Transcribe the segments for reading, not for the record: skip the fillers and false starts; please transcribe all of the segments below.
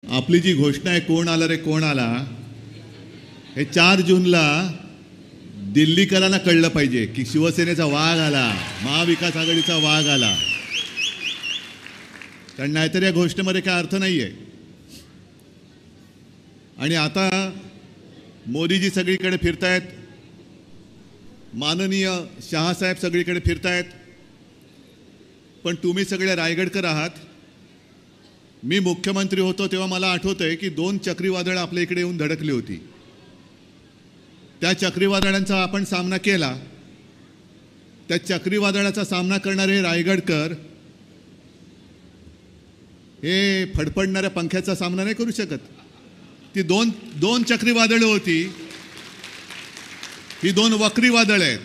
आपली जी घोषणा आहे कोण आला रे कोण आला, हे 4 जूनला दिल्लीकरांना कळलं पाहिजे की शिवसेनेचा वाघ आला, महाविकास आघाडीचा वाघ आला. कारण नाहीतर या घोषणेमध्ये काय अर्थ नाहीये. आणि आता मोदीजी सगळीकडे फिरतायत, माननीय शहासाहेब सगळीकडे फिरतायत, पण तुम्ही सगळे रायगडकर आहात. मी मुख्यमंत्री होतो तेव्हा मला आठवतंय की 2 चक्रीवादळ आपल्या इकडे येऊन धडकली होती. त्या चक्रीवादळांचा आपण सामना केला. त्या चक्रीवादळाचा सामना करणारे रायगडकर हे फडफडणाऱ्या पंख्याचा सामना नाही करू शकत. ती दोन चक्रीवादळं होती. ही 2 वक्री वादळ आहेत.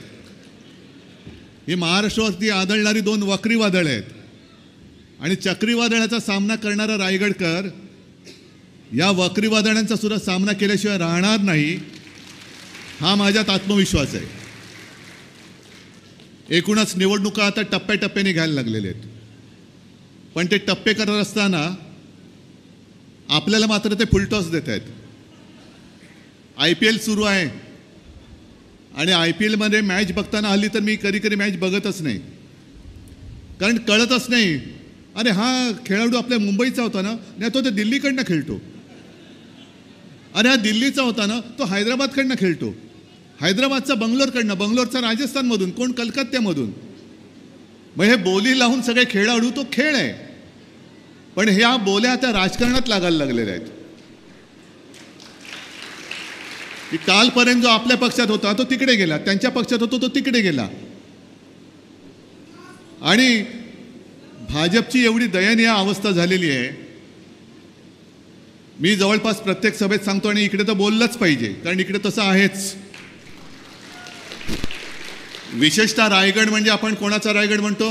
ही महाराष्ट्रावरती आदळणारी 2 वक्री वादळ आहेत. आणि चक्रीवादळाचा सामना करणारा रायगडकर या वक्री वादळांचा सुद्धा सामना केल्याशिवाय राहणार नाही, हा माझ्यात आत्मविश्वास आहे. एकूणच निवडणुका आता टप्प्याटप्प्याने घ्यायला लागलेले आहेत. पण ते टप्पे करत असताना आपल्याला मात्र ते फुलटॉस देत आहेत. IPL सुरू आहे आणि IPL मध्ये मॅच बघताना हल्ली तर मी कधी कधी मॅच बघतच नाही, कारण कळतच नाही. अरे हा खेळाडू आपल्या मुंबईचा होता ना, नाही तो दिल्लीकडनं खेळतो. अरे हा दिल्लीचा होता ना, तो हैदराबादकडनं खेळतो. हैदराबादचा बंगलोरकडनं, बंगलोरचा राजस्थानमधून, कोण कलकत्त्यामधून. मग हे बोली लावून सगळे खेळाडू, तो खेळ आहे. पण ह्या बोल्या आता राजकारणात लागायला लागलेल्या आहेत. की कालपर्यंत जो आपल्या पक्षात होता तो तिकडे गेला, त्यांच्या पक्षात होतो तो तिकडे गेला. आणि भाजपची एवढी दयनीय अवस्था झालेली आहे. मी जवळपास प्रत्येक सभेत सांगतो आणि इकडे तर बोललंच पाहिजे, कारण इकडे तसं आहेच. विशेषतः रायगड म्हणजे आपण कोणाचा रायगड म्हणतो?